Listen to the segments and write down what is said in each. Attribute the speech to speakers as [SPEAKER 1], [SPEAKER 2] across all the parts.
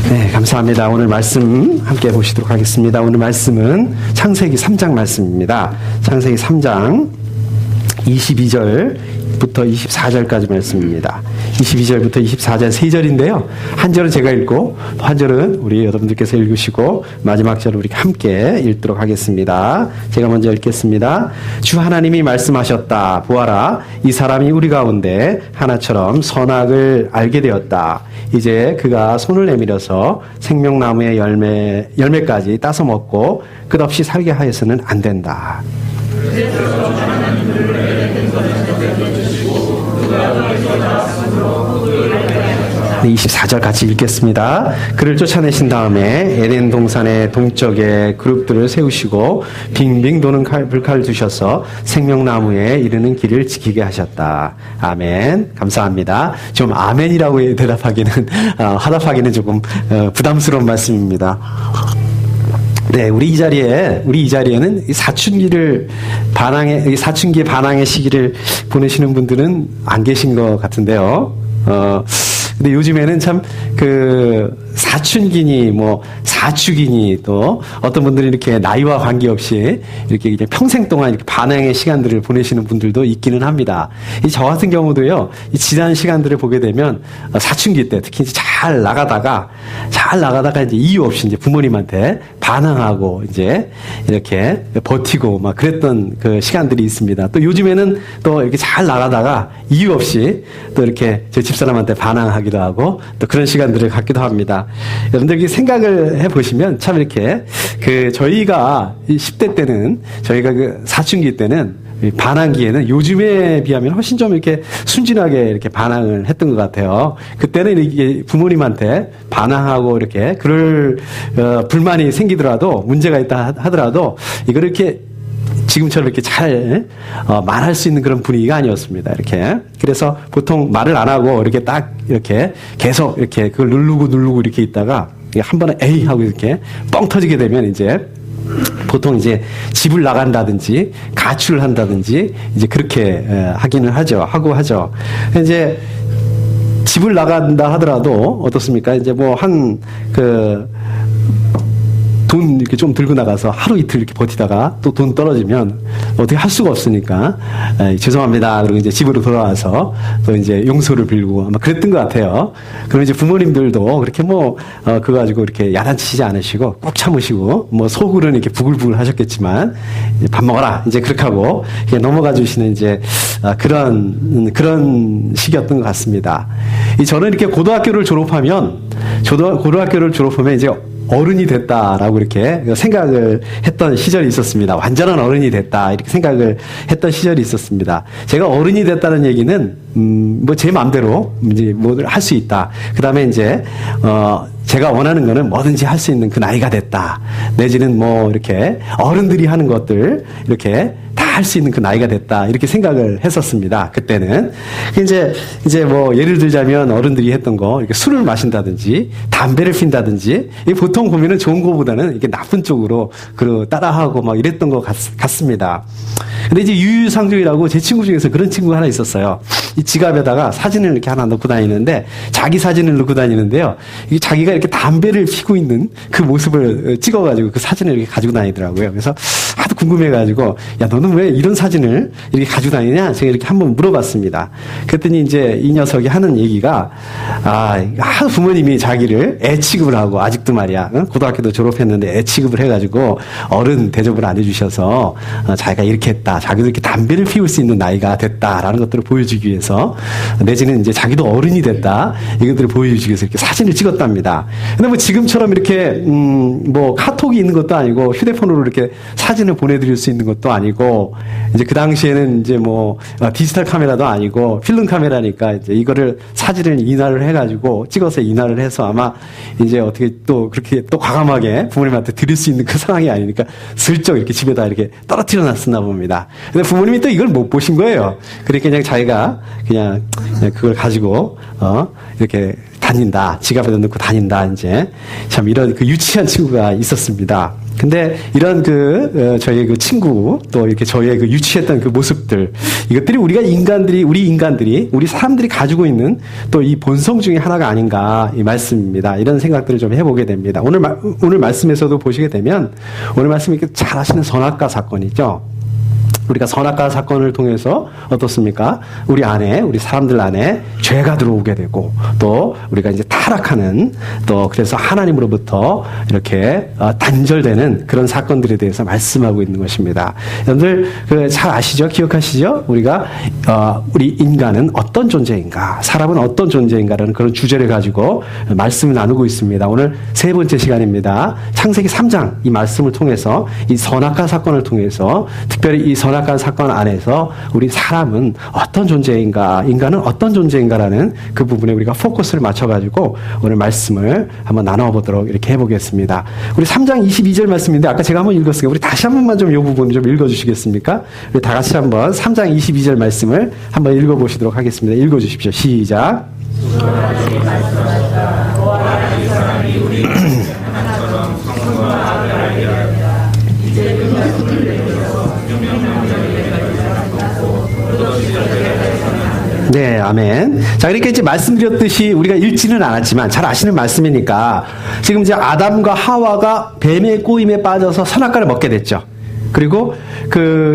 [SPEAKER 1] 네, 감사합니다. 오늘 말씀 함께 보시도록 하겠습니다. 오늘 말씀은 창세기 3장 말씀입니다. 창세기 3장 22절부터 24절까지 말씀입니다. 22절부터 24절 3절인데요. 한 절은 제가 읽고 한 절은 우리 여러분들께서 읽으시고 마지막 절을 우리 함께 읽도록 하겠습니다. 제가 먼저 읽겠습니다. 주 하나님이 말씀하셨다. 보아라, 이 사람이 우리 가운데 하나처럼 선악을 알게 되었다. 이제 그가 손을 내밀어서 생명나무의 열매까지 따서 먹고 끝없이 살게 하여서는 안 된다. 24절 같이 읽겠습니다. 그를 쫓아내신 다음에 에덴 동산의 동쪽에 그룹들을 세우시고 빙빙 도는 불칼을 두셔서 생명나무에 이르는 길을 지키게 하셨다. 아멘. 감사합니다. 좀 아멘이라고 대답하기는 화답하기는 조금 부담스러운 말씀입니다. 네, 우리 이 자리에는 사춘기의 반항의 시기를 보내시는 분들은 안 계신 것 같은데요. 근데 요즘에는 참 사춘기니 사축이니 또 어떤 분들이 이렇게 나이와 관계없이 이렇게 그냥 평생 동안 이렇게 반항의 시간들을 보내시는 분들도 있기는 합니다. 저 같은 경우도요, 이 지난 시간들을 보게 되면 사춘기 때 특히 이제 잘 나가다가 이제 이유 없이 이제 부모님한테 반항하고 이제 이렇게 버티고 막 그랬던 그 시간들이 있습니다. 또 요즘에는 또 이렇게 잘 나가다가 이유 없이 또 이렇게 제 집사람한테 반항하기도 하고 또 그런 시간들을 갖기도 합니다. 여러분들 생각을 해보시면 참 이렇게 저희가 10대 때는 저희가 사춘기 때는 반항기에는 요즘에 비하면 훨씬 좀 이렇게 순진하게 이렇게 반항을 했던 것 같아요. 그때는 이게 부모님한테 반항하고 이렇게 그럴 불만이 생기더라도 문제가 있다 하더라도 이걸 이렇게 지금처럼 이렇게 잘 말할 수 있는 그런 분위기가 아니었습니다. 이렇게 그래서 보통 말을 안 하고 이렇게 딱 이렇게 계속 이렇게 그걸 누르고 이렇게 있다가 한 번에 에이 하고 이렇게 뻥 터지게 되면 이제 보통 이제 집을 나간다든지 가출을 한다든지 이제 그렇게 하기는 하죠. 이제 집을 나간다 하더라도 어떻습니까? 이제 돈 이렇게 좀 들고 나가서 하루 이틀 이렇게 버티다가 또 돈 떨어지면 어떻게 할 수가 없으니까 죄송합니다. 그리고 이제 집으로 돌아와서 또 이제 용서를 빌고 아마 그랬던 것 같아요. 그럼 이제 부모님들도 그렇게 그거 가지고 이렇게 야단치지 않으시고 꾹 참으시고 속으로는 이렇게 부글부글 하셨겠지만 이제 밥 먹어라 이제 그렇게 하고 그냥 넘어가 주시는 이제 그런 시기였던 것 같습니다. 저는 이렇게 고등학교를 졸업하면 이제 어른이 됐다라고 이렇게 생각을 했던 시절이 있었습니다. 완전한 어른이 됐다 이렇게 생각을 했던 시절이 있었습니다. 제가 어른이 됐다는 얘기는 제 마음대로 이제 할 수 있다. 그다음에 이제 제가 원하는 거는 뭐든지 할 수 있는 그 나이가 됐다. 내지는 이렇게 어른들이 하는 것들 이렇게 다 할 수 있는 그 나이가 됐다. 이렇게 생각을 했었습니다. 그때는. 이제 예를 들자면 어른들이 했던 거, 이렇게 술을 마신다든지, 담배를 핀다든지, 보통 보면은 좋은 거보다는 이게 나쁜 쪽으로 따라하고 막 이랬던 것 같습니다. 근데 이제 유유상종이라고 제 친구 중에서 그런 친구가 하나 있었어요. 이 지갑에다가 사진을 이렇게 하나 넣고 다니는데, 자기 사진을 넣고 다니는데요. 이게 자기가 이렇게 담배를 피고 있는 그 모습을 찍어가지고 그 사진을 이렇게 가지고 다니더라고요. 그래서 하도 궁금해가지고, 야, 너는 왜 이런 사진을 이렇게 가지고 다니냐? 제가 이렇게 한번 물어봤습니다. 그랬더니 이제 이 녀석이 하는 얘기가, 하도 부모님이 자기를 애 취급을 하고, 아직도 말이야, 고등학교도 졸업했는데 애 취급을 해가지고 어른 대접을 안 해주셔서 자기가 이렇게 했다. 자기도 이렇게 담배를 피울 수 있는 나이가 됐다라는 것들을 보여주기 위해서, 내지는 이제 자기도 어른이 됐다. 이것들을 보여주기 위해서 이렇게 사진을 찍었답니다. 근데 지금처럼 이렇게, 카톡이 있는 것도 아니고, 휴대폰으로 이렇게 사진을 보내드릴 수 있는 것도 아니고, 이제 그 당시에는 이제 디지털 카메라도 아니고, 필름 카메라니까 이제 이거를 사진을 인화를 해가지고, 찍어서 인화를 해서 아마 이제 어떻게 또 그렇게 또 과감하게 부모님한테 드릴 수 있는 그 상황이 아니니까 슬쩍 이렇게 집에다 이렇게 떨어뜨려 놨었나 봅니다. 근데 부모님이 또 이걸 못 보신 거예요. 그러니까 그냥 자기가 그냥 그걸 가지고, 이렇게 다닌다. 지갑에다 넣고 다닌다. 이제 참 이런 그 유치한 친구가 있었습니다. 근데 이런 저희의 그 친구, 또 이렇게 저희의 그 유치했던 그 모습들, 이것들이 우리 사람들이 가지고 있는 또 이 본성 중에 하나가 아닌가, 이 말씀입니다. 이런 생각들을 좀 해보게 됩니다. 오늘 말씀에서도 보시게 되면, 오늘 말씀 이렇게 잘 아시는 선악과 사건이죠. 우리가 선악과 사건을 통해서 어떻습니까? 우리 사람들 안에 죄가 들어오게 되고, 또 우리가 이제 타락하는, 또 그래서 하나님으로부터 이렇게 단절되는 그런 사건들에 대해서 말씀하고 있는 것입니다. 여러분들 잘 아시죠? 기억하시죠? 우리 인간은 어떤 존재인가, 사람은 어떤 존재인가라는 그런 주제를 가지고 말씀을 나누고 있습니다. 오늘 세 번째 시간입니다. 창세기 3장 이 말씀을 통해서, 이 선악과 사건을 통해서, 특별히 이 선악과 사건 안에서 우리 사람은 어떤 존재인가, 인간은 어떤 존재인가라는 그 부분에 우리가 포커스를 맞춰가지고 오늘 말씀을 한번 나눠보도록 이렇게 해보겠습니다. 우리 3장 22절 말씀인데 아까 제가 한번 읽었으니까 우리 다시 한 번만 좀 이 부분 좀 읽어주시겠습니까? 우리 다 같이 한번 3장 22절 말씀을 한번 읽어보시도록 하겠습니다. 읽어주십시오. 시작. 네, 아멘. 자, 그러니까 이제 말씀드렸듯이 우리가 읽지는 않았지만 잘 아시는 말씀이니까 지금 이제 아담과 하와가 뱀의 꼬임에 빠져서 선악과를 먹게 됐죠. 그리고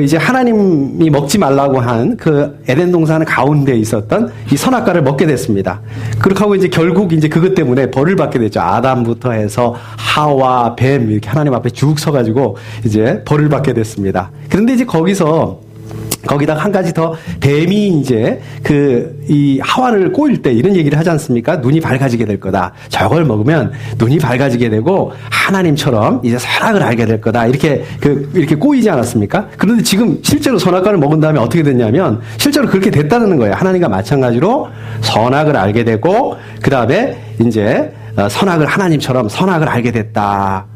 [SPEAKER 1] 이제 하나님이 먹지 말라고 한 그 에덴 동산 가운데 있었던 이 선악과를 먹게 됐습니다. 그렇게 하고 이제 결국 이제 그것 때문에 벌을 받게 됐죠. 아담부터 해서 하와, 뱀 이렇게 하나님 앞에 쭉 서가지고 이제 벌을 받게 됐습니다. 그런데 이제 거기다가 한 가지 더, 뱀이 이제 이 하와를 꼬일 때 이런 얘기를 하지 않습니까? 눈이 밝아지게 될 거다. 저걸 먹으면 눈이 밝아지게 되고 하나님처럼 이제 선악을 알게 될 거다. 이렇게 꼬이지 않았습니까? 그런데 지금 실제로 선악과를 먹은 다음에 어떻게 됐냐면 실제로 그렇게 됐다는 거예요. 하나님과 마찬가지로 선악을 알게 되고 그 다음에 이제 선악을 하나님처럼 선악을 알게 됐다.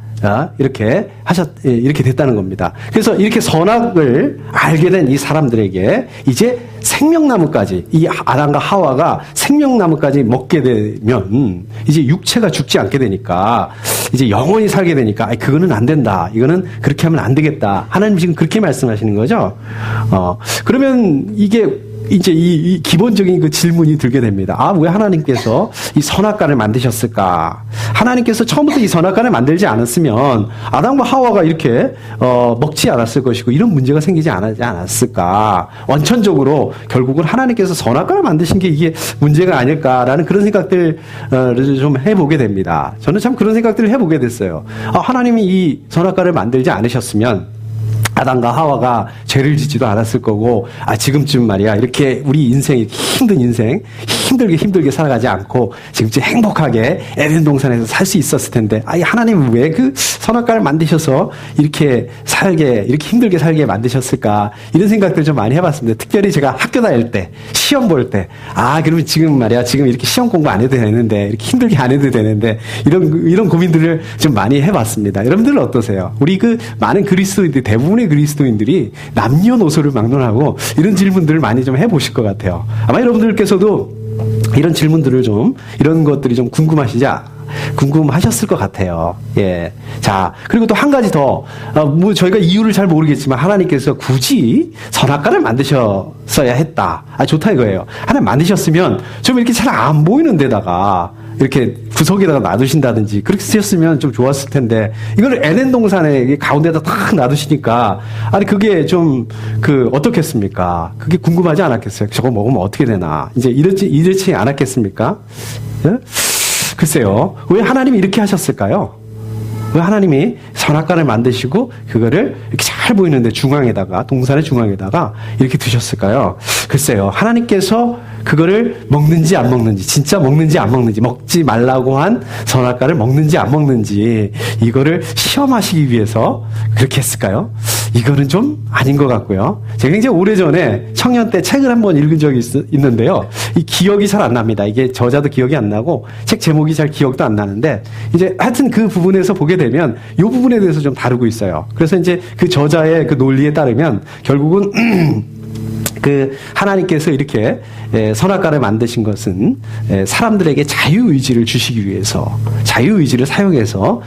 [SPEAKER 1] 이렇게 됐다는 겁니다. 그래서 이렇게 선악을 알게 된 이 사람들에게 이제 생명나무까지, 이 아담과 하와가 생명나무까지 먹게 되면 이제 육체가 죽지 않게 되니까 이제 영원히 살게 되니까 그거는 안 된다. 이거는 그렇게 하면 안 되겠다. 하나님 지금 그렇게 말씀하시는 거죠. 그러면 이게 이제 이 기본적인 그 질문이 들게 됩니다. 왜 하나님께서 이 선악과를 만드셨을까? 하나님께서 처음부터 이 선악과를 만들지 않았으면 아담과 하와가 이렇게 먹지 않았을 것이고 이런 문제가 생기지 않았을까? 원천적으로 결국은 하나님께서 선악과를 만드신 게 이게 문제가 아닐까라는 그런 생각들을 좀 해보게 됩니다. 저는 참 그런 생각들을 해보게 됐어요. 하나님이 이 선악과를 만들지 않으셨으면 아담과 하와가 죄를 짓지도 않았을 거고, 지금쯤 말이야, 이렇게 우리 인생이 힘든 인생, 힘들게 살아가지 않고, 지금쯤 행복하게 에덴 동산에서 살 수 있었을 텐데, 하나님은 왜 그 선악과를 만드셔서 이렇게 힘들게 살게 만드셨을까? 이런 생각들 좀 많이 해봤습니다. 특별히 제가 학교 다닐 때, 시험 볼 때, 그러면 지금 이렇게 시험 공부 안 해도 되는데, 이렇게 힘들게 안 해도 되는데, 이런 고민들을 좀 많이 해봤습니다. 여러분들은 어떠세요? 우리 많은 그리스도인들, 대부분의 그리스도인들이 남녀노소를 막론하고 이런 질문들을 많이 좀 해보실 것 같아요. 아마 여러분들께서도 이런 질문들을 이런 것들이 좀 궁금하셨을 것 같아요. 예. 자, 그리고 또 한 가지 더, 저희가 이유를 잘 모르겠지만 하나님께서 굳이 선악과를 만드셨어야 했다. 좋다 이거예요. 하나님 만드셨으면 좀 이렇게 잘 안 보이는 데다가 이렇게 구석에다가 놔두신다든지 그렇게 쓰셨으면 좀 좋았을 텐데 이걸 에덴 동산에 가운데다 탁 놔두시니까 그게 좀 어떻겠습니까? 그게 궁금하지 않았겠어요? 저거 먹으면 어떻게 되나? 이제 이렇지 않았겠습니까? 예? 글쎄요. 왜 하나님이 이렇게 하셨을까요? 왜 하나님이 선악과를 만드시고 그거를 이렇게 잘 보이는데 동산의 중앙에다가 이렇게 두셨을까요? 글쎄요. 하나님께서 그거를 먹는지 안 먹는지, 진짜 먹는지 안 먹는지, 먹지 말라고 한 선악과를 먹는지 안 먹는지 이거를 시험하시기 위해서 그렇게 했을까요? 이거는 좀 아닌 것 같고요. 제가 굉장히 오래전에 청년 때 책을 한번 읽은 적이 있는데요. 이 기억이 잘 안 납니다. 이게 저자도 기억이 안 나고 책 제목이 잘 기억도 안 나는데 이제 하여튼 그 부분에서 보게 되면 이 부분에 대해서 좀 다루고 있어요. 그래서 이제 그 저자의 그 논리에 따르면 결국은 그 하나님께서 이렇게 선악과를 만드신 것은 사람들에게 자유의지를 주시기 위해서, 자유의지를 사용해서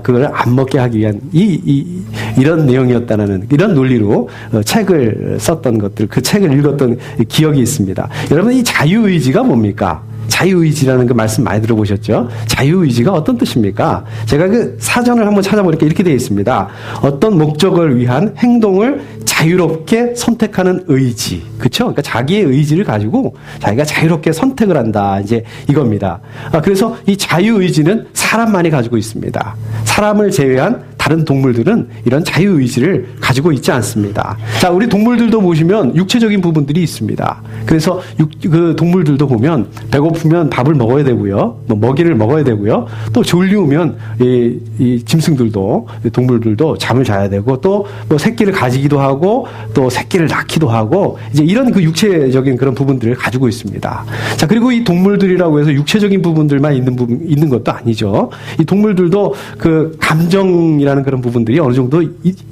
[SPEAKER 1] 그걸 안 먹게 하기 위한 이런 내용이었다는, 이런 논리로 책을 썼던 것들, 그 책을 읽었던 기억이 있습니다. 여러분, 이 자유의지가 뭡니까? 자유의지라는 그 말씀 많이 들어보셨죠? 자유의지가 어떤 뜻입니까? 제가 그 사전을 한번 찾아보니까 이렇게 되어 있습니다. 어떤 목적을 위한 행동을 자유롭게 선택하는 의지. 그쵸? 그러니까 자기의 의지를 가지고 자기가 자유롭게 선택을 한다. 이제 이겁니다. 그래서 이 자유의지는 사람만이 가지고 있습니다. 사람을 제외한 다른 동물들은 이런 자유의지를 가지고 있지 않습니다. 자, 우리 동물들도 보시면 육체적인 부분들이 있습니다. 그래서 그 동물들도 보면 배고프면 밥을 먹어야 되고요. 뭐 먹이를 먹어야 되고요. 또 졸리우면 이 짐승들도, 동물들도 잠을 자야 되고, 또 뭐 새끼를 가지기도 하고, 또 새끼를 낳기도 하고, 이제 이런 그 육체적인 그런 부분들을 가지고 있습니다. 자, 그리고 이 동물들이라고 해서 육체적인 부분들만 있는 것도 아니죠. 이 동물들도 그 감정이라는 그런 부분들이 어느 정도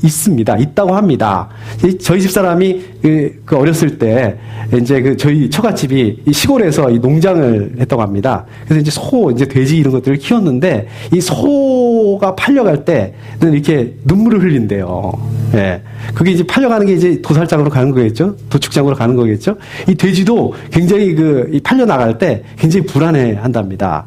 [SPEAKER 1] 있습니다. 있다고 합니다. 저희 집사람이 그 어렸을 때 이제 그 저희 처갓집이 이 시골에서 이 농장을 했다고 합니다. 그래서 이제 소, 이제 돼지 이런 것들을 키웠는데 이 소가 팔려갈 때는 이렇게 눈물을 흘린대요. 예. 그게 이제 팔려가는 게 이제 도살장으로 가는 거겠죠? 도축장으로 가는 거겠죠? 이 돼지도 굉장히 이 팔려나갈 때 굉장히 불안해 한답니다.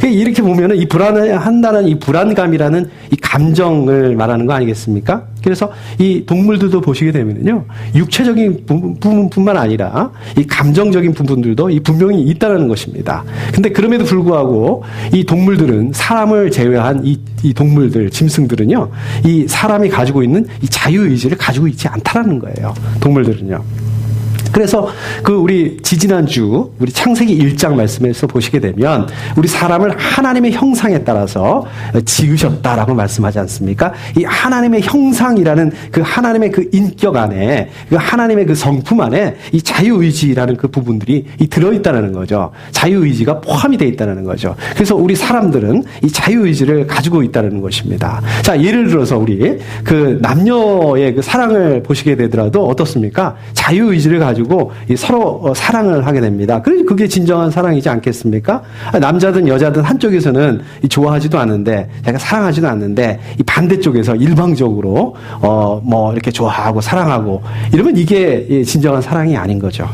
[SPEAKER 1] 이렇게 보면은 이 불안해 한다는 이 불안감이라는 이 감정을 말하는 거 아니겠습니까? 그래서 이 동물들도 보시게 되면요. 육체적인 부분뿐만 아니라 이 감정적인 부분들도 이 분명히 있다는 것입니다. 근데 그럼에도 불구하고 이 동물들은 사람을 제외한 이 동물들, 짐승들은요. 이 사람이 가지고 있는 이 자유의지를 가지고 있지 않다라는 거예요. 동물들은요. 그래서 우리 지지난주 우리 창세기 1장 말씀에서 보시게 되면 우리 사람을 하나님의 형상에 따라서 지으셨다라고 말씀하지 않습니까? 이 하나님의 형상이라는 그 하나님의 그 인격 안에, 그 하나님의 그 성품 안에 이 자유의지라는 그 부분들이 들어있다는 거죠. 자유의지가 포함이 되어 있다는 거죠. 그래서 우리 사람들은 이 자유의지를 가지고 있다는 것입니다. 자, 예를 들어서 우리 그 남녀의 그 사랑을 보시게 되더라도 어떻습니까? 자유의지를 가지고 서로 사랑을 하게 됩니다. 그게 진정한 사랑이지 않겠습니까? 남자든 여자든 한쪽에서는 좋아하지도 않는데, 자기가 사랑하지도 않는데, 이 반대쪽에서 일방적으로, 뭐, 이렇게 좋아하고 사랑하고, 이러면 이게 진정한 사랑이 아닌 거죠.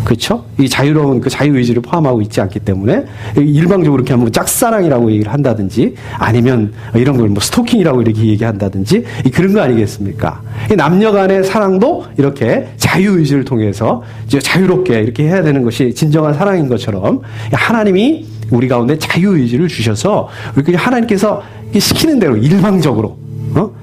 [SPEAKER 1] 그렇죠? 이 자유로운 그 자유의지를 포함하고 있지 않기 때문에 일방적으로 이렇게 한번 짝사랑이라고 얘기를 한다든지 아니면 이런 걸 뭐 스토킹이라고 이렇게 얘기한다든지 그런 거 아니겠습니까? 이 남녀 간의 사랑도 이렇게 자유의지를 통해서 이제 자유롭게 이렇게 해야 되는 것이 진정한 사랑인 것처럼 하나님이 우리 가운데 자유의지를 주셔서 우리 하나님께서 시키는 대로 일방적으로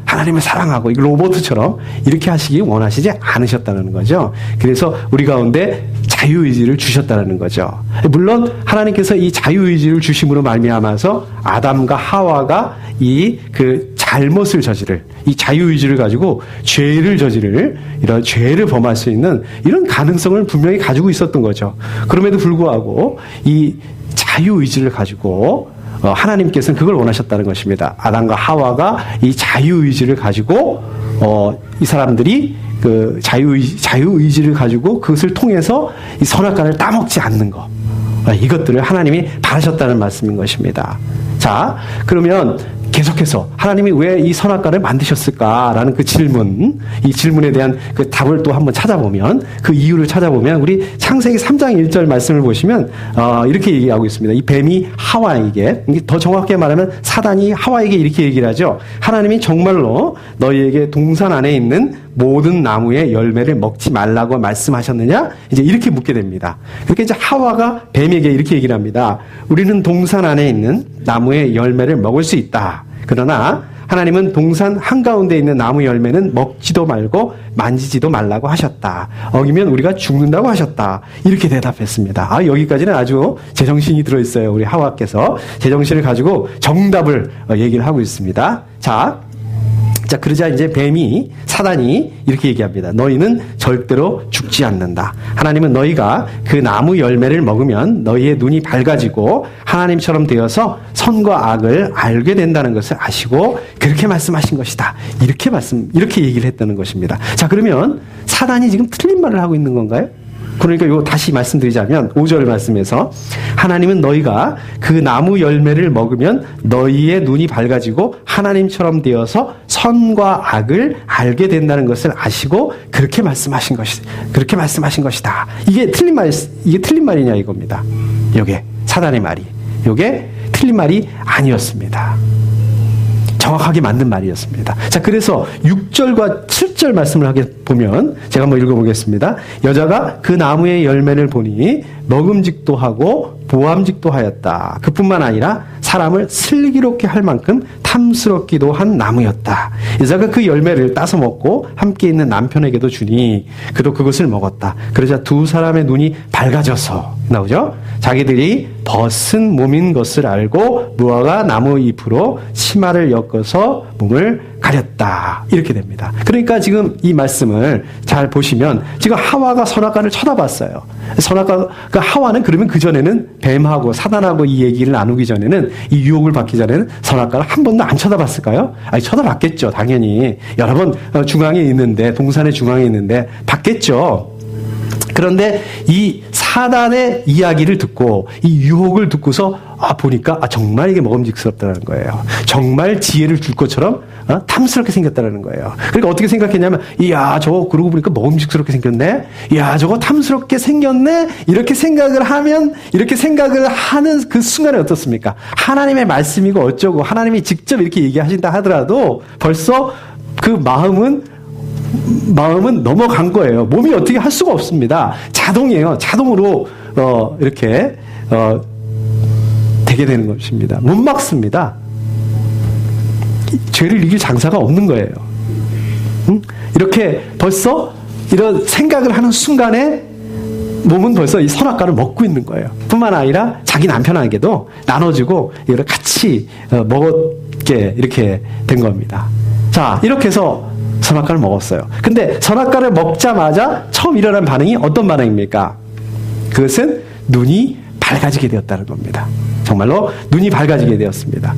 [SPEAKER 1] 하나님을 사랑하고 로봇처럼 이렇게 하시기 원하시지 않으셨다는 거죠. 그래서 우리 가운데 자유의지를 주셨다는 거죠. 물론 하나님께서 이 자유의지를 주심으로 말미암아서 아담과 하와가 그 잘못을 저지를, 이 자유의지를 가지고 죄를 저지를, 이런 죄를 범할 수 있는 이런 가능성을 분명히 가지고 있었던 거죠. 그럼에도 불구하고 이 자유의지를 가지고 하나님께서는 그걸 원하셨다는 것입니다. 아담과 하와가 이 자유의지를 가지고 이 사람들이 그 자유의지를 가지고 그것을 통해서 이 선악과를 따먹지 않는 것, 이것들을 하나님이 바라셨다는 말씀인 것입니다. 자, 그러면 계속해서 하나님이 왜 이 선악과를 만드셨을까라는 그 질문, 이 질문에 대한 그 답을 또 한번 찾아보면, 그 이유를 찾아보면 우리 창세기 3장 1절 말씀을 보시면 이렇게 얘기하고 있습니다. 이 뱀이 하와에게, 더 정확하게 말하면 사단이 하와에게 이렇게 얘기를 하죠. 하나님이 정말로 너희에게 동산 안에 있는 모든 나무의 열매를 먹지 말라고 말씀하셨느냐? 이제 이렇게 묻게 됩니다. 그렇게 이제 하와가 뱀에게 이렇게 얘기를 합니다. 우리는 동산 안에 있는 나무의 열매를 먹을 수 있다. 그러나 하나님은 동산 한가운데 있는 나무 열매는 먹지도 말고 만지지도 말라고 하셨다. 어기면 우리가 죽는다고 하셨다. 이렇게 대답했습니다. 여기까지는 아주 제정신이 들어있어요. 우리 하와께서 제정신을 가지고 정답을 얘기를 하고 있습니다. 자, 그러자 이제 사단이 이렇게 얘기합니다. 너희는 절대로 죽지 않는다. 하나님은 너희가 그 나무 열매를 먹으면 너희의 눈이 밝아지고 하나님처럼 되어서 선과 악을 알게 된다는 것을 아시고 그렇게 말씀하신 것이다. 이렇게 얘기를 했다는 것입니다. 자, 그러면 사단이 지금 틀린 말을 하고 있는 건가요? 그러니까 이거 다시 말씀드리자면 5절 말씀에서 하나님은 너희가 그 나무 열매를 먹으면 너희의 눈이 밝아지고 하나님처럼 되어서 선과 악을 알게 된다는 것을 아시고 그렇게 말씀하신 것이다. 이게 틀린 말이냐 이겁니다. 요게 사단의 말이. 요게 틀린 말이 아니었습니다. 정확하게 맞는 말이었습니다. 자, 그래서 6절과 7절 말씀을 하게 보면 제가 한번 읽어보겠습니다. 여자가 그 나무의 열매를 보니 먹음직도 하고 보암직도 하였다. 그뿐만 아니라 사람을 슬기롭게 할 만큼 탐스럽기도 한 나무였다. 여자가 그 열매를 따서 먹고 함께 있는 남편에게도 주니 그도 그것을 먹었다. 그러자 두 사람의 눈이 밝아져서 나오죠. 자기들이 벗은 몸인 것을 알고 무화과 나무 잎으로 치마를 엮어서 몸을 가렸다. 이렇게 됩니다. 그러니까 지금 이 말씀을 잘 보시면 지금 하와가 선악과를 쳐다봤어요. 선악과가 하와는 그러면 그전에는 뱀하고 사단하고 이 얘기를 나누기 전에는 이 유혹을 받기 전에는 선악과를 한 번도 안 쳐다봤을까요? 아니 쳐다봤겠죠. 당연히. 여러 번 중앙에 있는데 동산의 중앙에 있는데 봤겠죠. 그런데 이 사단의 이야기를 듣고 이 유혹을 듣고서 보니까 정말 이게 먹음직스럽다는 거예요. 정말 지혜를 줄 것처럼 탐스럽게 생겼다는 거예요. 그러니까 어떻게 생각했냐면 이야 저거 그러고 보니까 먹음직스럽게 생겼네. 이야 저거 탐스럽게 생겼네. 이렇게 생각을 하면 이렇게 생각을 하는 그 순간에 어떻습니까? 하나님의 말씀이고 어쩌고 하나님이 직접 이렇게 얘기하신다 하더라도 벌써 그 마음은 넘어간 거예요. 몸이 어떻게 할 수가 없습니다. 자동이에요. 자동으로 이렇게 되게 되는 것입니다. 못 막습니다. 죄를 이길 장사가 없는 거예요. 이렇게 벌써 이런 생각을 하는 순간에 몸은 벌써 이 선악과를 먹고 있는 거예요. 뿐만 아니라 자기 남편에게도 나눠주고 이걸 같이 먹게 이렇게 된 겁니다. 자, 이렇게 해서 선악과를 먹었어요. 근데 선악과를 먹자마자 처음 일어난 반응이 어떤 반응입니까? 그것은 눈이 밝아지게 되었다는 겁니다. 정말로 눈이 밝아지게 되었습니다.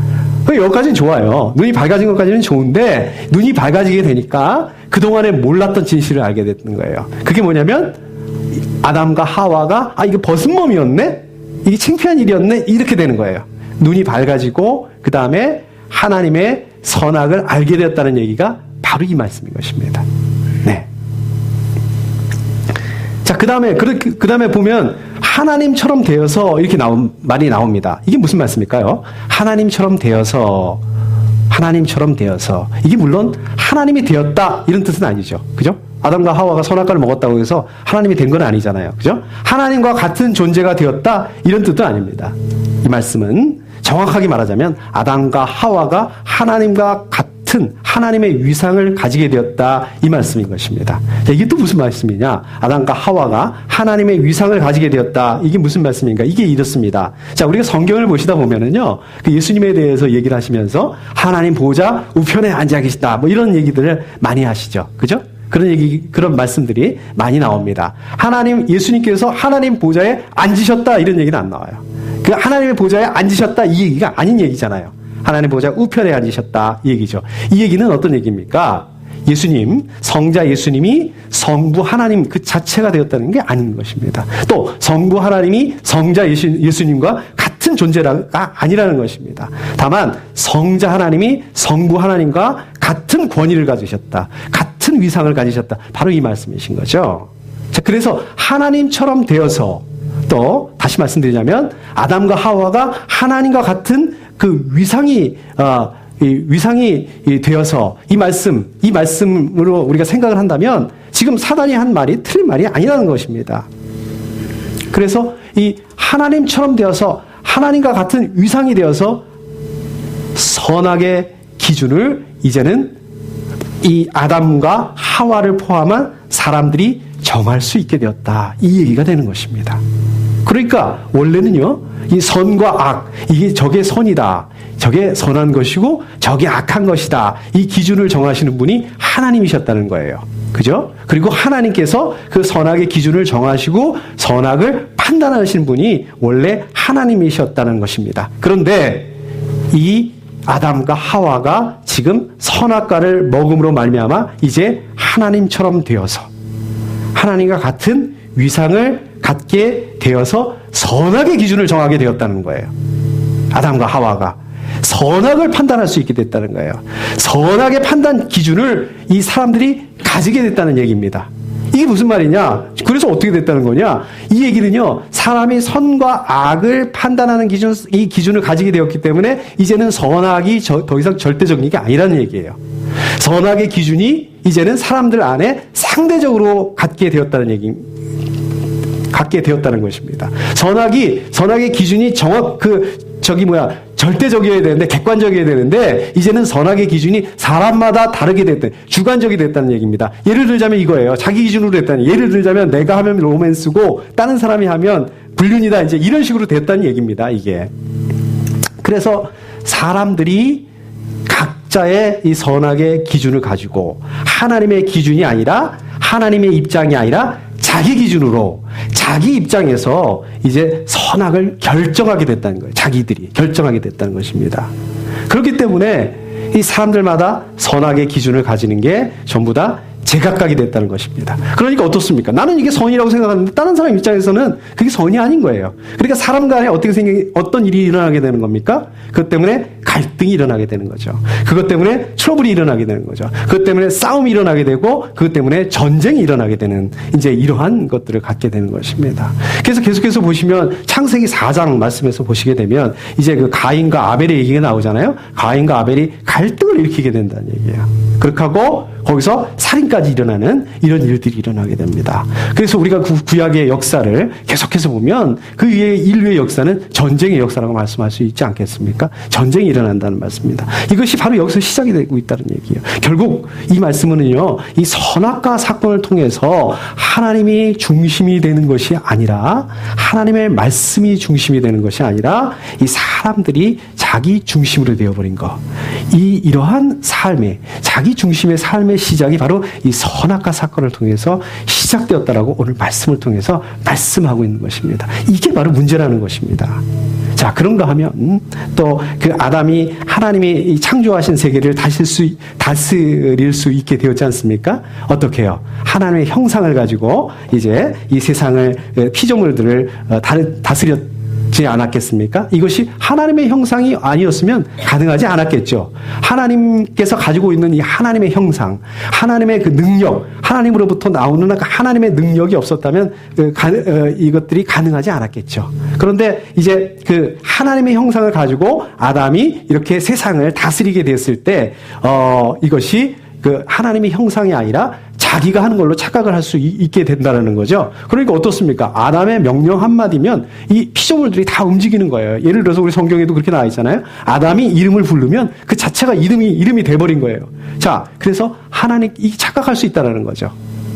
[SPEAKER 1] 여기까지는 좋아요. 눈이 밝아진 것까지는 좋은데 눈이 밝아지게 되니까 그동안에 몰랐던 진실을 알게 됐던 거예요. 그게 뭐냐면 아담과 하와가 이게 벗은 몸이었네? 이게 창피한 일이었네? 이렇게 되는 거예요. 눈이 밝아지고 그 다음에 하나님의 선악을 알게 되었다는 얘기가 바로 이 말씀인 것입니다. 네. 자, 그 다음에 보면 하나님처럼 되어서 이렇게 말이 나옵니다. 이게 무슨 말씀일까요? 하나님처럼 되어서. 이게 물론 하나님이 되었다 이런 뜻은 아니죠. 그죠? 아담과 하와가 선악과를 먹었다고 해서 하나님이 된 건 아니잖아요. 그죠? 하나님과 같은 존재가 되었다 이런 뜻도 아닙니다. 이 말씀은 정확하게 말하자면 아담과 하와가 하나님과 같은 하나님의 위상을 가지게 되었다 이 말씀인 것입니다. 자, 이게 또 무슨 말씀이냐? 아담과 하와가 하나님의 위상을 가지게 되었다. 이게 무슨 말씀인가? 이게 이렇습니다. 자, 우리가 성경을 보시다 보면은요, 그 예수님에 대해서 얘기를 하시면서 하나님 보좌 우편에 앉아 계시다. 뭐 이런 얘기들을 많이 하시죠. 그죠? 그런 말씀들이 많이 나옵니다. 예수님께서 하나님 보좌에 앉으셨다 이런 얘기는 안 나와요. 그 하나님의 보좌에 앉으셨다 이 얘기가 아닌 얘기잖아요. 하나님 보좌 우편에 앉으셨다 이 얘기죠. 이 얘기는 어떤 얘기입니까? 성자 예수님이 성부 하나님 그 자체가 되었다는 게 아닌 것입니다. 또 성부 하나님이 성자 예수님과 같은 존재가 아니라는 것입니다. 다만 성자 하나님이 성부 하나님과 같은 권위를 가지셨다. 같은 위상을 가지셨다. 바로 이 말씀이신 거죠. 자, 그래서 하나님처럼 되어서 또 다시 말씀드리자면 아담과 하와가 하나님과 같은 그 위상이 되어서 이 말씀으로 우리가 생각을 한다면 지금 사단이 한 말이 틀린 말이 아니라는 것입니다. 그래서 이 하나님처럼 되어서 하나님과 같은 위상이 되어서 선악의 기준을 이제는 이 아담과 하와를 포함한 사람들이 정할 수 있게 되었다. 이 얘기가 되는 것입니다. 그러니까 원래는요, 이 선과 악, 저게 선이다. 저게 선한 것이고 저게 악한 것이다. 이 기준을 정하시는 분이 하나님이셨다는 거예요. 그죠? 그리고 하나님께서 그 선악의 기준을 정하시고 선악을 판단하시는 분이 원래 하나님이셨다는 것입니다. 그런데 이 아담과 하와가 지금 선악과를 먹음으로 말미암아 이제 하나님처럼 되어서 하나님과 같은 위상을 갖게 되어서 선악의 기준을 정하게 되었다는 거예요. 아담과 하와가 선악을 판단할 수 있게 됐다는 거예요. 선악의 판단 기준을 이 사람들이 가지게 됐다는 얘기입니다. 이게 무슨 말이냐? 그래서 어떻게 됐다는 거냐? 이 얘기는요, 사람이 선과 악을 판단하는 기준, 이 기준을 가지게 되었기 때문에 이제는 선악이 더 이상 절대적인 게 아니라는 얘기예요. 선악의 기준이 이제는 사람들 안에 상대적으로 갖게 되었다는 것입니다. 선악의 기준이 절대적이어야 되는데, 객관적이어야 되는데, 이제는 선악의 기준이 사람마다 다르게 됐다. 주관적이 됐다는 얘기입니다. 예를 들자면 이거예요. 자기 기준으로 됐다는. 예를 들자면 내가 하면 로맨스고, 다른 사람이 하면 불륜이다. 이제 이런 식으로 됐다는 얘기입니다. 이게. 그래서 사람들이 각자의 이 선악의 기준을 가지고, 하나님의 기준이 아니라, 하나님의 입장이 아니라, 자기 기준으로 자기 입장에서 이제 선악을 결정하게 됐다는 거예요. 자기들이 결정하게 됐다는 것입니다. 그렇기 때문에 이 사람들마다 선악의 기준을 가지는 게 전부 다 제각각이 됐다는 것입니다. 그러니까 어떻습니까? 나는 이게 선이라고 생각하는데 다른 사람 입장에서는 그게 선이 아닌 거예요. 그러니까 사람 간에 어떤 일이 일어나게 되는 겁니까? 그것 때문에 갈등이 일어나게 되는 거죠. 그것 때문에 트러블이 일어나게 되는 거죠. 그것 때문에 싸움이 일어나게 되고 그것 때문에 전쟁이 일어나게 되는 이제 이러한 것들을 갖게 되는 것입니다. 그래서 계속해서 보시면 창세기 4장 말씀에서 보시게 되면 이제 그 가인과 아벨의 얘기가 나오잖아요. 가인과 아벨이 갈등을 일으키게 된다는 얘기예요. 그렇게 하고 거기서 살인까지 일어나는 이런 일들이 일어나게 됩니다. 그래서 우리가 구약의 역사를 계속해서 보면 그 위에 인류의 역사는 전쟁의 역사라고 말씀할 수 있지 않겠습니까? 전쟁이 일어난다는 말씀입니다. 이것이 바로 여기서 시작이 되고 있다는 얘기예요. 결국 이 말씀은요, 이 선악과 사건을 통해서 하나님이 중심이 되는 것이 아니라 하나님의 말씀이 중심이 되는 것이 아니라 이 사람들이 자기 중심으로 되어버린 것. 이러한 삶의 자기 중심의 삶의 시작이 바로 이 선악과 사건을 통해서 시작되었다라고 오늘 말씀을 통해서 말씀하고 있는 것입니다. 이게 바로 문제라는 것입니다. 자, 그런가 하면 또 그 아담이 하나님이 창조하신 세계를 다스릴 수 있게 되었지 않습니까? 어떻게 해요? 하나님의 형상을 가지고 이제 이 세상을 피조물들을 다스렸지 않았겠습니까? 이것이 하나님의 형상이 아니었으면 가능하지 않았겠죠. 하나님께서 가지고 있는 이 하나님의 형상, 하나님의 그 능력, 하나님으로부터 나오는 하나님의 능력이 없었다면 이것들이 가능하지 않았겠죠. 그런데 이제 그 하나님의 형상을 가지고 아담이 이렇게 세상을 다스리게 됐을 때 이것이 그 하나님의 형상이 아니라 자기가 하는 걸로 착각을 할 수 있게 된다는 거죠. 그러니까 어떻습니까? 아담의 명령 한마디면 이 피조물들이 다 움직이는 거예요. 예를 들어서 우리 성경에도 그렇게 나와 있잖아요. 아담이 이름을 부르면 그 자체가 이름이 돼버린 거예요. 자, 그래서 이 착각할 수 있다는 거죠.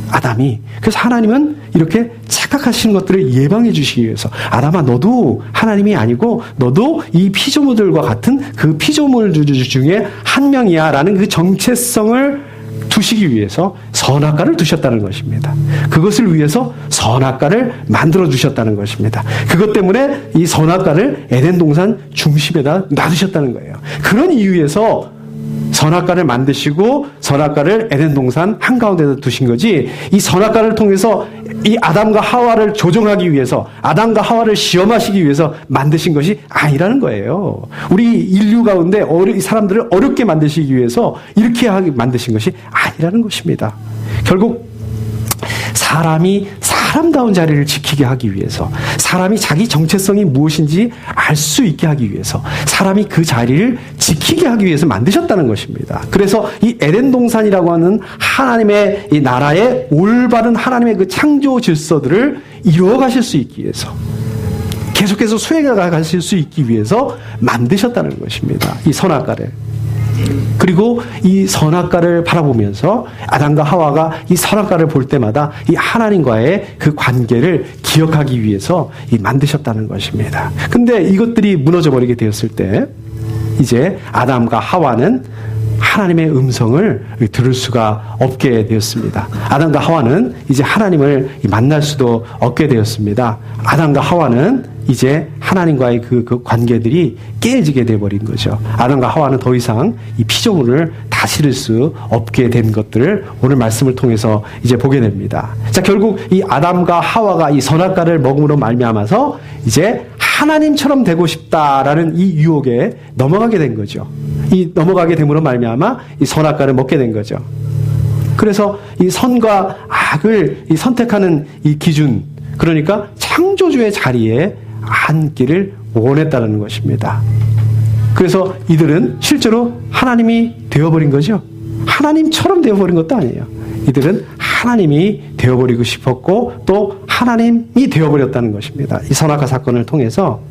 [SPEAKER 1] 아담이. 그래서 하나님은 이렇게 착각하시는 것들을 예방해 주시기 위해서 아담아, 너도 하나님이 아니고 너도 이 피조물들과 같은 그 피조물들 중에 한 명이야 라는 그 정체성을 두시기 위해서 선악과를 두셨다는 것입니다. 그것을 위해서 선악과를 만들어 주셨다는 것입니다. 그것 때문에 이 선악과를 에덴 동산 중심에다 놔두셨다는 거예요. 그런 이유에서 선악과를 만드시고 선악과를 에덴 동산 한가운데다 두신 거지, 이 선악과를 통해서 이 아담과 하와를 조정하기 위해서, 아담과 하와를 시험하시기 위해서 만드신 것이 아니라는 거예요. 우리 인류 가운데 이 사람들을 어렵게 만드시기 위해서 이렇게 만드신 것이 아니라는 것입니다. 결국 사람이 사람다운 자리를 지키게 하기 위해서, 사람이 자기 정체성이 무엇인지 알 수 있게 하기 위해서, 사람이 그 자리를 지키게 하기 위해서 만드셨다는 것입니다. 그래서 이 에덴 동산이라고 하는 하나님의 이 나라의 올바른 하나님의 그 창조 질서들을 이루어 가실 수 있기 위해서, 계속해서 수행해 가실 수 있기 위해서 만드셨다는 것입니다. 이 선악과를. 그리고 이 선악과를 바라보면서 아담과 하와가 이 선악과를 볼 때마다 이 하나님과의 그 관계를 기억하기 위해서 만드셨다는 것입니다. 근데 이것들이 무너져 버리게 되었을 때 이제 아담과 하와는 하나님의 음성을 들을 수가 없게 되었습니다. 아담과 하와는 이제 하나님을 만날 수도 없게 되었습니다. 아담과 하와는 이제 하나님과의 그 관계들이 깨지게 돼버린 거죠. 아담과 하와는 더 이상 이 피조물을 다스릴 수 없게 된 것들을 오늘 말씀을 통해서 이제 보게 됩니다. 자, 결국 이 아담과 하와가 이 선악과를 먹음으로 말미암아서 이제 하나님처럼 되고 싶다라는 이 유혹에 넘어가게 된 거죠. 이 넘어가게 됨으로 말미암아 이 선악과를 먹게 된 거죠. 그래서 이 선과 악을 이 선택하는 이 기준, 그러니까 창조주의 자리에 앉기를 원했다는 것입니다. 그래서 이들은 실제로 하나님이 되어버린 거죠. 하나님처럼 되어버린 것도 아니에요. 이들은 하나님이 되어버리고 싶었고 또 하나님이 되어버렸다는 것입니다. 이 선악과 사건을 통해서.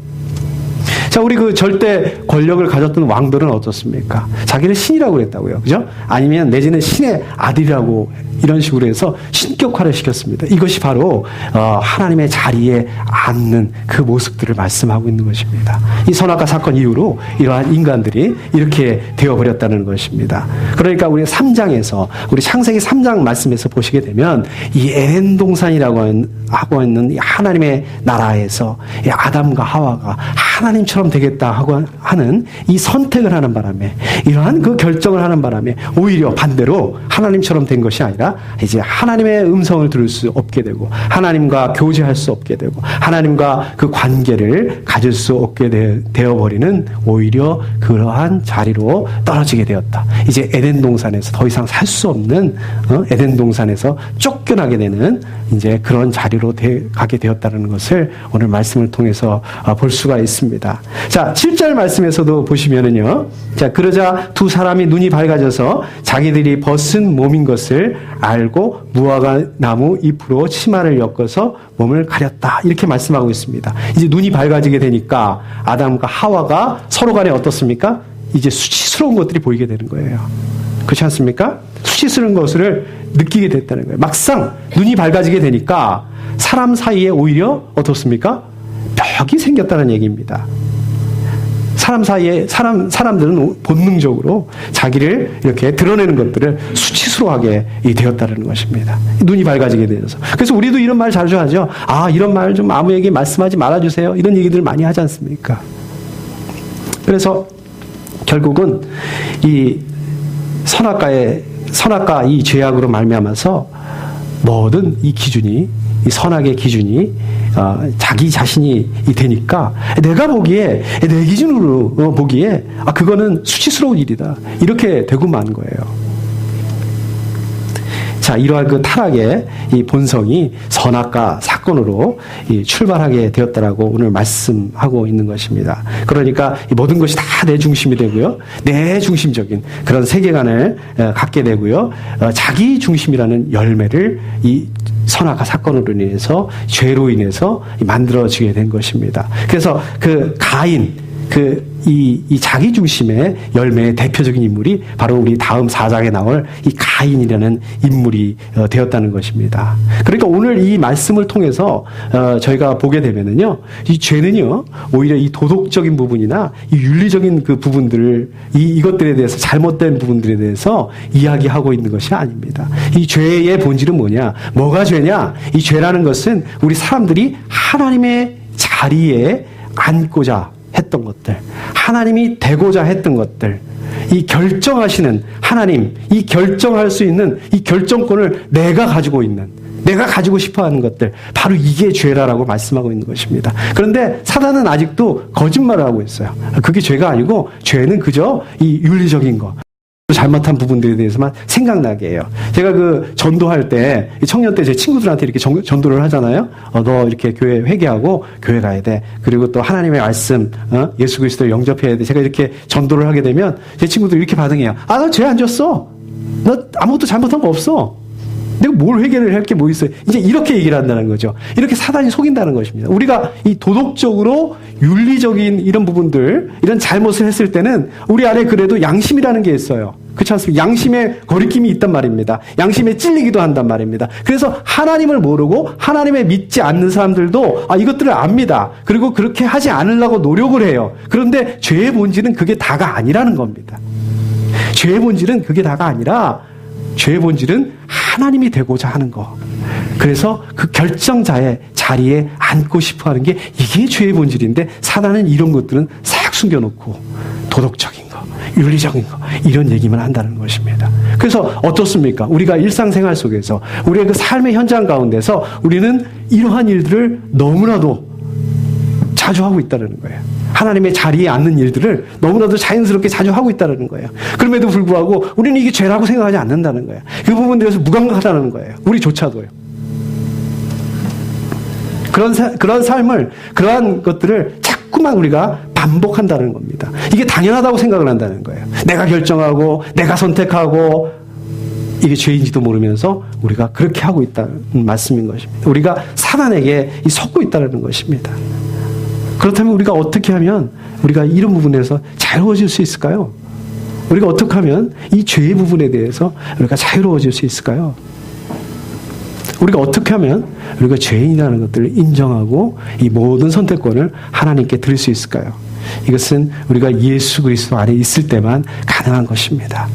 [SPEAKER 1] 자, 우리 그 절대 권력을 가졌던 왕들은 어떻습니까? 자기를 신이라고 그랬다고요. 그죠? 아니면 내지는 신의 아들이라고 이런 식으로 해서 신격화를 시켰습니다. 이것이 바로 하나님의 자리에 앉는 그 모습들을 말씀하고 있는 것입니다. 이 선악과 사건 이후로 이러한 인간들이 이렇게 되어버렸다는 것입니다. 그러니까 우리 3장에서 우리 창세기 3장 말씀에서 보시게 되면 이 에덴 동산이라고 하고 있는 이 하나님의 나라에서 이 아담과 하와가 하나님처럼 되겠다 하고 하는 이 선택을 하는 바람에, 이러한 그 결정을 하는 바람에 오히려 반대로 하나님처럼 된 것이 아니라 이제 하나님의 음성을 들을 수 없게 되고 하나님과 교제할 수 없게 되고 하나님과 그 관계를 가질 수 없게 되어버리는 오히려 그러한 자리로 떨어지게 되었다. 이제 에덴 동산에서 더 이상 살 수 없는 에덴 동산에서 쫓겨나게 되는 이제 그런 자리로 가게 되었다는 것을 오늘 말씀을 통해서 볼 수가 있습니다. 자, 7절 말씀에서도 보시면은요. 자, 그러자 두 사람이 눈이 밝아져서 자기들이 벗은 몸인 것을 알고 무화과 나무 잎으로 치마를 엮어서 몸을 가렸다. 이렇게 말씀하고 있습니다. 이제 눈이 밝아지게 되니까 아담과 하와가 서로 간에 어떻습니까? 이제 수치스러운 것들이 보이게 되는 거예요. 그렇지 않습니까? 수치스러운 것을 느끼게 됐다는 거예요. 막상 눈이 밝아지게 되니까 사람 사이에 오히려 어떻습니까? 벽이 생겼다는 얘기입니다. 사람 사이에 사람들은 본능적으로 자기를 이렇게 드러내는 것들을 수치스러워하게 되었다는 것입니다. 눈이 밝아지게 되어서. 그래서 우리도 이런 말 자주 하죠. 아, 이런 말 좀 아무에게 말씀하지 말아주세요. 이런 얘기들 많이 하지 않습니까? 그래서 결국은 이 선악과 이 죄악으로 말미암아서 모든 이 기준이, 이 선악의 기준이 자기 자신이 되니까 내가 보기에, 내 기준으로 보기에 그거는 수치스러운 일이다. 이렇게 되고 만 거예요. 자, 이러한 그 타락의 이 본성이 선악과 사건으로 출발하게 되었다라고 오늘 말씀하고 있는 것입니다. 그러니까 이 모든 것이 다 내 중심이 되고요. 내 중심적인 그런 세계관을 갖게 되고요. 자기 중심이라는 열매를 이 선악과 사건으로 인해서, 죄로 인해서 만들어지게 된 것입니다. 그래서 그 가인, 이 자기 중심의 열매의 대표적인 인물이 바로 우리 다음 4장에 나올 이 가인이라는 인물이 되었다는 것입니다. 그러니까 오늘 이 말씀을 통해서 저희가 보게 되면은요, 이 죄는요, 오히려 이 도덕적인 부분이나 이 윤리적인 그 부분들을, 이것들에 대해서, 잘못된 부분들에 대해서 이야기하고 있는 것이 아닙니다. 이 죄의 본질은 뭐냐? 뭐가 죄냐? 이 죄라는 것은 우리 사람들이 하나님의 자리에 앉고자 했던 것들, 하나님이 되고자 했던 것들, 이 결정하시는 하나님, 이 결정할 수 있는 이 결정권을 내가 가지고 있는, 내가 가지고 싶어 하는 것들, 바로 이게 죄라라고 말씀하고 있는 것입니다. 그런데 사단은 아직도 거짓말을 하고 있어요. 그게 죄가 아니고 죄는 그저 이 윤리적인 거, 잘못한 부분들에 대해서만 생각나게 해요. 제가 그 전도할 때, 청년 때 제 친구들한테 이렇게 전도를 하잖아요. 너 이렇게 교회 회개하고 교회 가야 돼. 그리고 또 하나님의 말씀, 예수 그리스도를 영접해야 돼. 제가 이렇게 전도를 하게 되면 제 친구들 이렇게 반응해요. 아, 너 죄 안 졌어. 너 아무것도 잘못한 거 없어. 내가 뭘 회개를 할 게 뭐 있어요. 이제 이렇게 얘기를 한다는 거죠. 이렇게 사단이 속인다는 것입니다. 우리가 이 도덕적으로 윤리적인 이런 부분들, 이런 잘못을 했을 때는 우리 안에 그래도 양심이라는 게 있어요. 그렇지 않습니까? 양심의 거리낌이 있단 말입니다. 양심에 찔리기도 한단 말입니다. 그래서 하나님을 모르고 하나님을 믿지 않는 사람들도 이것들을 압니다. 그리고 그렇게 하지 않으려고 노력을 해요. 그런데 죄의 본질은 그게 다가 아니라는 겁니다. 죄의 본질은 그게 다가 아니라 죄의 본질은 하나님이 되고자 하는 거. 그래서 그 결정자의 자리에 앉고 싶어 하는 게 이게 죄의 본질인데 사단은 이런 것들은 싹 숨겨놓고 도덕적인 거, 윤리적인 거 이런 얘기만 한다는 것입니다. 그래서 어떻습니까? 우리가 일상생활 속에서 우리의 그 삶의 현장 가운데서 우리는 이러한 일들을 너무나도 자주 하고 있다는 거예요. 하나님의 자리에 앉는 일들을 너무나도 자연스럽게 자주 하고 있다는 거예요. 그럼에도 불구하고 우리는 이게 죄라고 생각하지 않는다는 거예요. 그 부분들에서 무감각하다는 거예요. 우리조차도요. 그런 삶을, 그러한 것들을 자꾸만 우리가 반복한다는 겁니다. 이게 당연하다고 생각을 한다는 거예요. 내가 결정하고, 내가 선택하고, 이게 죄인지도 모르면서 우리가 그렇게 하고 있다는 말씀인 것입니다. 우리가 사단에게 속고 있다는 것입니다. 그렇다면 우리가 어떻게 하면 우리가 이런 부분에서 자유로워질 수 있을까요? 우리가 어떻게 하면 이 죄의 부분에 대해서 우리가 자유로워질 수 있을까요? 우리가 어떻게 하면 우리가 죄인이라는 것들을 인정하고 이 모든 선택권을 하나님께 드릴 수 있을까요? 이것은 우리가 예수 그리스도 안에 있을 때만 가능한 것입니다.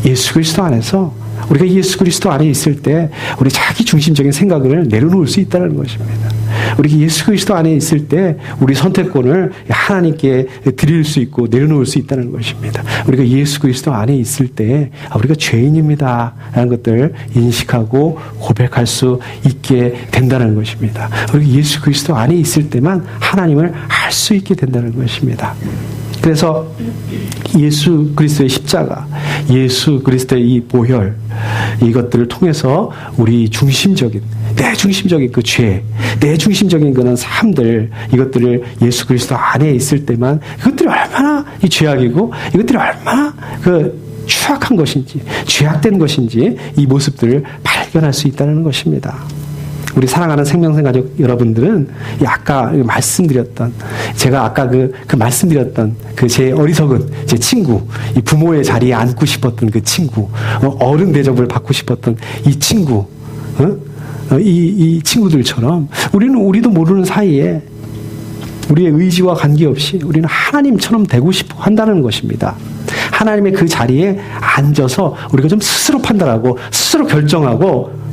[SPEAKER 1] 예수 그리스도 안에서 우리가 예수 그리스도 안에 있을 때 우리 자기 중심적인 생각을 내려놓을 수 있다는 것입니다. 우리가 예수 그리스도 안에 있을 때 우리 선택권을 하나님께 드릴 수 있고 내려놓을 수 있다는 것입니다. 우리가 예수 그리스도 안에 있을 때 우리가 죄인입니다 라는 것들을 인식하고 고백할 수 있게 된다는 것입니다. 우리가 예수 그리스도 안에 있을 때만 하나님을 알 수 있게 된다는 것입니다. 그래서 예수 그리스도의 십자가, 예수 그리스도의 이 보혈, 이것들을 통해서 우리 중심적인, 내 중심적인 그 죄, 내 중심적인 그런 삶들, 이것들을 예수 그리스도 안에 있을 때만 이것들이 얼마나 이 죄악이고 이것들이 얼마나 그 추악한 것인지, 죄악된 것인지 이 모습들을 발견할 수 있다는 것입니다. 우리 사랑하는 생명생 가족 여러분들은 아까 말씀드렸던, 제가 아까 그 말씀드렸던 그 제 어리석은 제 친구, 이 부모의 자리에 앉고 싶었던 그 친구, 어른 대접을 받고 싶었던 이 친구, 이 친구들처럼 우리도 모르는 사이에 우리의 의지와 관계없이 우리는 하나님처럼 되고 싶어 한다는 것입니다. 하나님의 그 자리에 앉아서 우리가 좀 스스로 판단하고 스스로 결정하고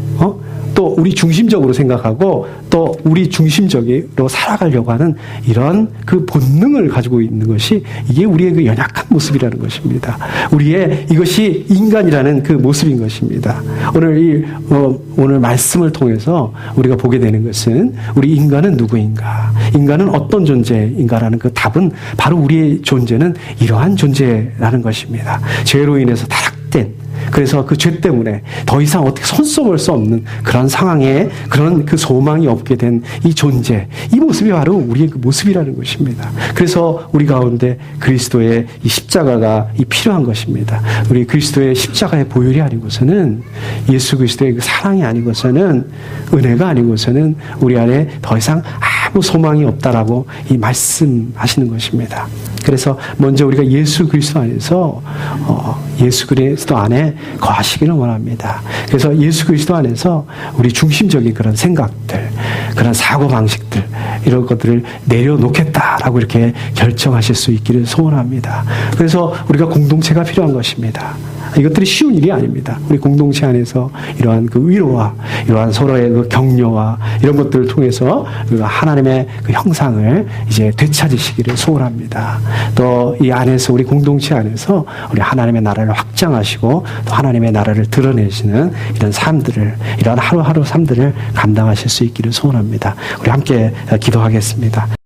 [SPEAKER 1] 또 우리 중심적으로 생각하고 또 우리 중심적으로 살아가려고 하는 이런 그 본능을 가지고 있는 것이 이게 우리의 그 연약한 모습이라는 것입니다. 우리의 이것이 인간이라는 그 모습인 것입니다. 오늘 말씀을 통해서 우리가 보게 되는 것은 우리 인간은 누구인가? 인간은 어떤 존재인가라는 그 답은 바로 우리의 존재는 이러한 존재라는 것입니다. 죄로 인해서 타락된, 그래서 그 죄 때문에 더 이상 어떻게 손써볼 수 없는 그런 상황에 그런 그 소망이 없게 된 이 존재, 이 모습이 바로 우리의 그 모습이라는 것입니다. 그래서 우리 가운데 그리스도의 이 십자가가 필요한 것입니다. 우리 그리스도의 십자가의 보혈이 아니고서는, 예수 그리스도의 그 사랑이 아니고서는, 은혜가 아니고서는 우리 안에 더 이상 아무 소망이 없다라고 이 말씀하시는 것입니다. 그래서 먼저 우리가 예수 그리스도 안에서 예수 그리스도 안에 거하시기를 원합니다. 그래서 예수 그리스도 안에서 우리 중심적인 그런 생각들, 그런 사고방식들, 이런 것들을 내려놓겠다라고 이렇게 결정하실 수 있기를 소원합니다. 그래서 우리가 공동체가 필요한 것입니다. 이것들이 쉬운 일이 아닙니다. 우리 공동체 안에서 이러한 그 위로와 이러한 서로의 그 격려와 이런 것들을 통해서 하나님의 그 형상을 이제 되찾으시기를 소원합니다. 또 이 안에서, 우리 공동체 안에서 우리 하나님의 나라를 확장하시고 또 하나님의 나라를 드러내시는 이런 삶들을, 이런 하루하루 삶들을 감당하실 수 있기를 소원합니다. 우리 함께 기도하겠습니다.